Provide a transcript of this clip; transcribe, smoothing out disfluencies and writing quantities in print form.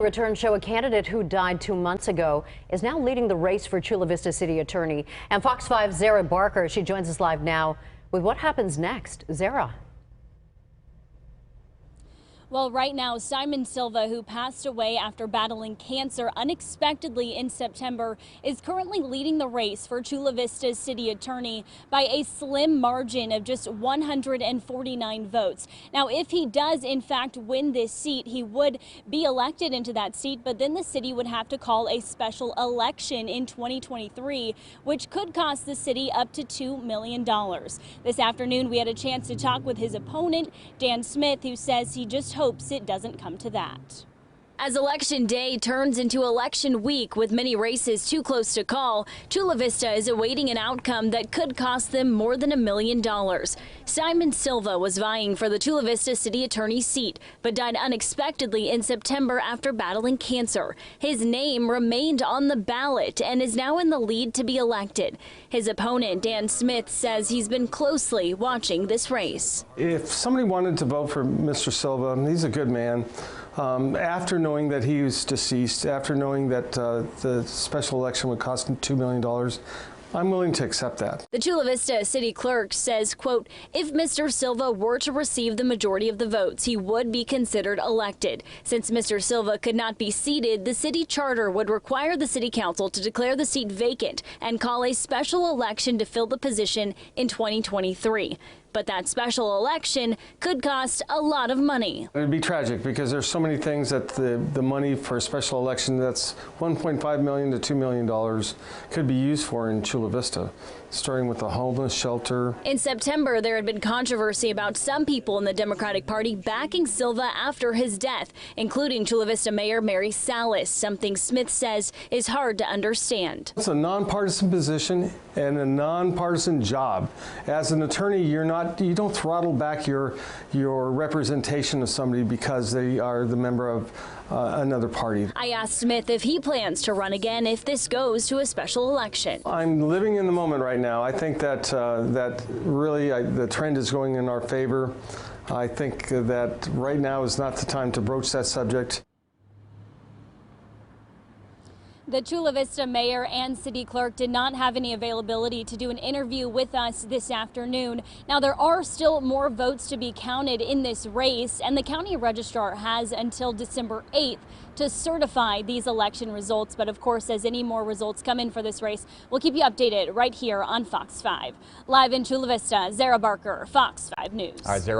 Return show a candidate who died 2 months ago is now leading the race for Chula Vista City Attorney. And Fox 5's Zara Barker, she joins us live now with what happens next. Zara. Well, right now, Simon Silva, who passed away after battling cancer unexpectedly in September, is currently leading the race for Chula Vista City Attorney by a slim margin of just 149 votes. Now, if he does, in fact, win this seat, he would be elected into that seat, but then the city would have to call a special election in 2023, which could cost the city up to $2 million. This afternoon, we had a chance to talk with his opponent, Dan Smith, who says he just hopes it doesn't come to that. As election day turns into election week with many races too close to call, Chula Vista is awaiting an outcome that could cost them more than $1 million. Simon Silva was vying for the Chula Vista City Attorney seat, but died unexpectedly in September after battling cancer. His name remained on the ballot and is now in the lead to be elected. His opponent, Dan Smith, says he's been closely watching this race. If somebody wanted to vote for Mr. Silva, he's a good man. After knowing that he was deceased, after knowing that the special election would cost him $2 million, I'm willing to accept that. The Chula Vista city clerk says, quote, if Mr. Silva were to receive the majority of the votes, he would be considered elected. Since Mr. Silva could not be seated, the city charter would require the city council to declare the seat vacant and call a special election to fill the position in 2023. But that special election could cost a lot of money. It would be tragic because there's so many things that the money for a special election that's $1.5 million to $2 million could be used for in Chula Vista, starting with the homeless shelter. In September, there had been controversy about some people in the Democratic Party backing Silva after his death, including Chula Vista Mayor Mary Salas, something Smith says is hard to understand. It's a nonpartisan position and a nonpartisan job. As an attorney, you don't throttle back your representation of somebody because they are the member of another party. I asked Smith if he plans to run again if this goes to a special election. I'm living in the moment right now. I think that the trend is going in our favor. I think that right now is not the time to broach that subject. The Chula Vista mayor and city clerk did not have any availability to do an interview with us this afternoon. Now, there are still more votes to be counted in this race, and the county registrar has until December 8th to certify these election results. But of course, as any more results come in for this race, we'll keep you updated right here on Fox 5. Live in Chula Vista, Zara Barker, Fox 5 News. All right, Zara.